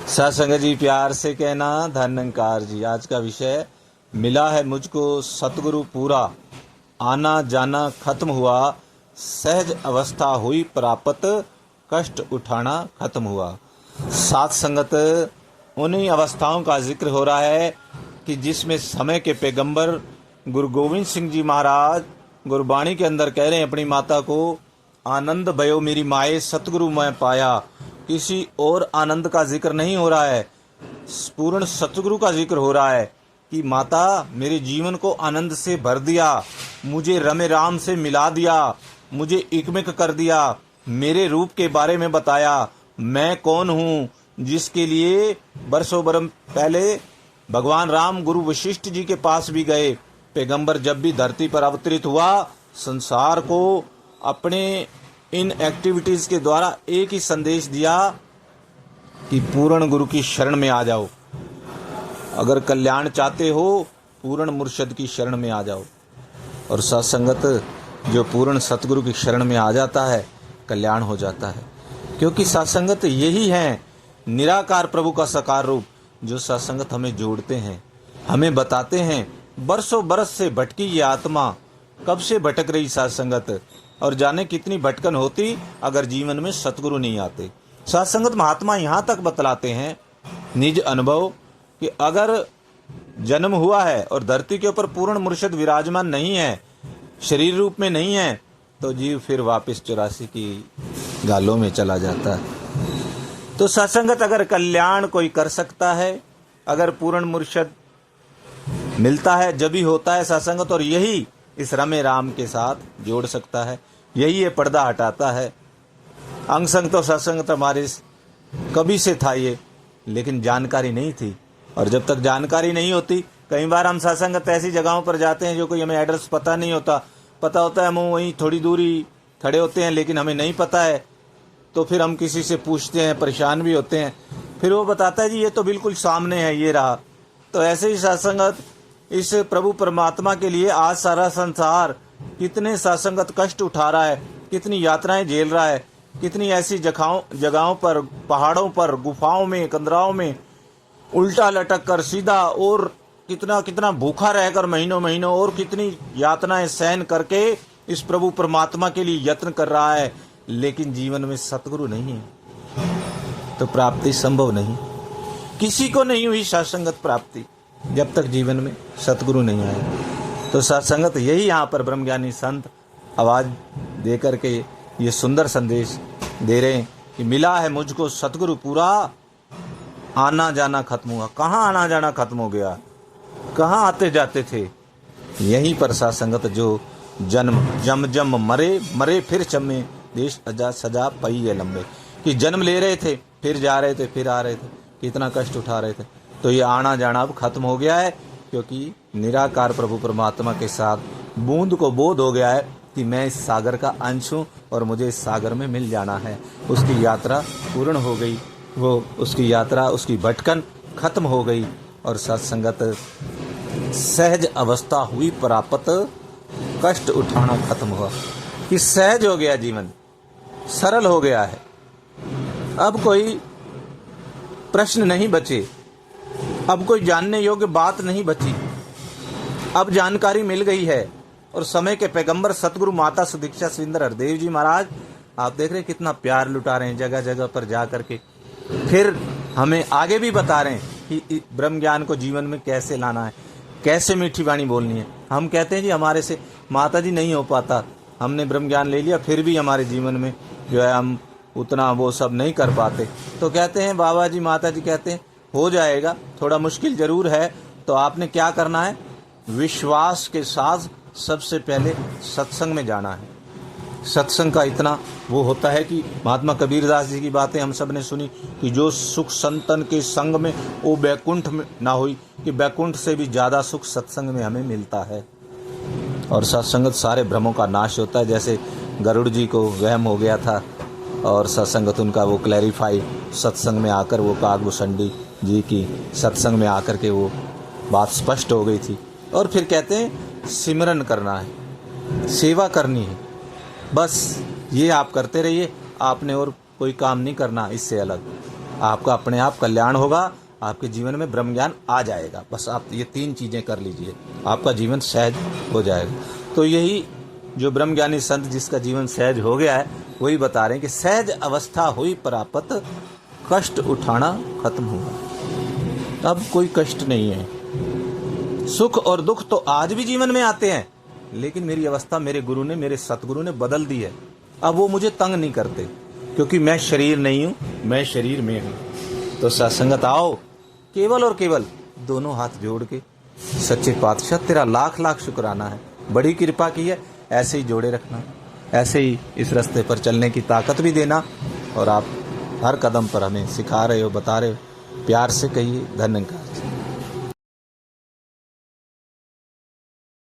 सत्संग जी प्यार से कहना धनंकार जी। आज का विषय मिला है मुझको सतगुरु पूरा, आना जाना खत्म हुआ, सहज अवस्था हुई प्राप्त, कष्ट उठाना खत्म हुआ। सात संगत उन्हीं अवस्थाओं का जिक्र हो रहा है कि जिसमें समय के पैगंबर गुरु गोविंद सिंह जी महाराज गुरबाणी के अंदर कह रहे हैं अपनी माता को, आनंद भयो मेरी माए सतगुरु मैं पाया। किसी और आनंद का जिक्र नहीं हो रहा है, पूर्ण सतगुरु का जिक्र हो रहा है कि माता मेरे जीवन को आनंद से भर दिया, मुझे रमे राम से मिला दिया, मुझे इकमिक कर दिया, मेरे रूप के बारे में बताया, मैं कौन हूँ, जिसके लिए बरसों बरस पहले भगवान राम गुरु वशिष्ठ जी के पास भी गए। पैगंबर जब भी धरती पर अवतरित हुआ, संसार को अपने इन एक्टिविटीज के द्वारा एक ही संदेश दिया कि पूर्ण गुरु की शरण में आ जाओ। अगर कल्याण चाहते हो पूर्ण मुर्शद की शरण में आ जाओ। और सत्संगत जो पूर्ण सतगुरु की शरण में आ जाता है कल्याण हो जाता है, क्योंकि सत्संगत यही है निराकार प्रभु का साकार रूप। जो सत्संगत हमें जोड़ते हैं, हमें बताते हैं बरसों बरस से भटकी ये आत्मा कब से भटक रही सत्संगत, और जाने कितनी भटकन होती अगर जीवन में सतगुरु नहीं आते। सत्संगत महात्मा यहाँ तक बतलाते हैं निज अनुभव कि अगर जन्म हुआ है और धरती के ऊपर पूर्ण मुर्शद विराजमान नहीं है, शरीर रूप में नहीं है, तो जीव फिर वापस 84 की गालों में चला जाता है। तो सत्संगत अगर कल्याण कोई कर सकता है, अगर पूर्ण मुर्शद मिलता है जब ही होता है सत्संगत, और यही इस रमे राम के साथ जोड़ सकता है, यही ये पर्दा हटाता है। अंग संग तो सत्संगत हमारे कभी से था ये, लेकिन जानकारी नहीं थी। और जब तक जानकारी नहीं होती, कई बार हम सत्संगत ऐसी जगहों पर जाते हैं जो कोई हमें एड्रेस पता नहीं होता, पता होता है हम वहीं थोड़ी दूरी खड़े होते हैं लेकिन हमें नहीं पता है, तो फिर हम किसी से पूछते हैं, परेशान भी होते हैं, फिर वो बताता है जी ये तो बिल्कुल सामने है, ये रहा। तो ऐसे ही सत्संगत इस प्रभु परमात्मा के लिए आज सारा संसार कितने सत्संगत कष्ट उठा रहा है, कितनी यात्राएं झेल रहा है, कितनी ऐसी जगहों पर, पहाड़ों पर, गुफाओं में, कंदराओं में उल्टा लटक कर सीधा, और कितना कितना भूखा रहकर महीनों महीनों, और कितनी यातनाएं सहन करके इस प्रभु परमात्मा के लिए यत्न कर रहा है, लेकिन जीवन में सतगुरु नहीं है तो प्राप्ति संभव नहीं। किसी को नहीं हुई सत्संगत प्राप्ति जब तक जीवन में सतगुरु नहीं आए। तो सत्संगत यही यहाँ पर ब्रह्मज्ञानी संत आवाज़ दे करके ये सुंदर संदेश दे रहे हैं कि मिला है मुझको सतगुरु पूरा, आना जाना खत्म हुआ। कहाँ आना जाना खत्म हो गया, कहाँ आते जाते थे? यहीं पर सत्संगत जो जन्म जम जम मरे, मरे फिर चमे, देश अजा सजा पई है लंबे, कि जन्म ले रहे थे, फिर जा रहे थे, फिर आ रहे थे, कितना कष्ट उठा रहे थे। तो ये आना जाना अब खत्म हो गया है, क्योंकि निराकार प्रभु परमात्मा के साथ बूंद को बोध हो गया है कि मैं इस सागर का अंश हूँ और मुझे इस सागर में मिल जाना है। उसकी यात्रा पूर्ण हो गई, वो उसकी यात्रा, उसकी भटकन खत्म हो गई, और सत्संगत सहज अवस्था हुई प्राप्त, कष्ट उठाना खत्म हुआ, कि सहज हो गया जीवन, सरल हो गया है। अब कोई प्रश्न नहीं बचे, अब कोई जानने योग्य बात नहीं बची, अब जानकारी मिल गई है। और समय के पैगंबर सतगुरु माता सुदीक्षा सुंदर हरदेव जी महाराज, आप देख रहे हैं कितना प्यार लुटा रहे हैं जगह जगह पर जा करके, फिर हमें आगे भी बता रहे हैं कि ब्रह्म ज्ञान को जीवन में कैसे लाना है, कैसे मीठी वाणी बोलनी है। हम कहते हैं जी हमारे से माता जी नहीं हो पाता, हमने ब्रह्म ज्ञान ले लिया फिर भी हमारे जीवन में जो है हम उतना वो सब नहीं कर पाते। तो कहते हैं बाबा जी, माता जी कहते हैं हो जाएगा, थोड़ा मुश्किल जरूर है। तो आपने क्या करना है? विश्वास के साथ सबसे पहले सत्संग में जाना है। सत्संग का इतना वो होता है कि महात्मा कबीरदास जी की बातें हम सब ने सुनी कि जो सुख संतन के संग में वो बैकुंठ में ना हुई, कि बैकुंठ से भी ज़्यादा सुख सत्संग में हमें मिलता है। और सत्संगत सारे भ्रमों का नाश होता है। जैसे गरुड़ जी को वहम हो गया था और सत्संगत उनका वो क्लैरिफाई सत्संग में आकर, वो कागभूषणी जी की सत्संग में आकर के वो बात स्पष्ट हो गई थी। और फिर कहते हैं सिमरन करना है, सेवा करनी है, बस ये आप करते रहिए, आपने और कोई काम नहीं करना इससे अलग। आपका अपने आप कल्याण होगा, आपके जीवन में ब्रह्म ज्ञान आ जाएगा। बस आप ये 3 चीज़ें कर लीजिए, आपका जीवन सहज हो जाएगा। तो यही जो ब्रह्मज्ञानी संत जिसका जीवन सहज हो गया है, वही बता रहे हैं कि सहज अवस्था हुई प्राप्त, कष्ट उठाना खत्म हुआ। अब कोई कष्ट नहीं है। सुख और दुख तो आज भी जीवन में आते हैं, लेकिन मेरी अवस्था मेरे गुरु ने, मेरे सतगुरु ने बदल दी है। अब वो मुझे तंग नहीं करते, क्योंकि मैं शरीर नहीं हूँ, मैं शरीर में हूँ। तो सत्संगत आओ, केवल और केवल दोनों हाथ जोड़ के, सच्चे पातशाह तेरा लाख लाख शुक्राना है, बड़ी कृपा की है, ऐसे ही जोड़े रखना, ऐसे ही इस रास्ते पर चलने की ताकत भी देना। और आप हर कदम पर हमें सिखा रहे हो, बता रहे हो, प्यार से कहिए धन्यवाद।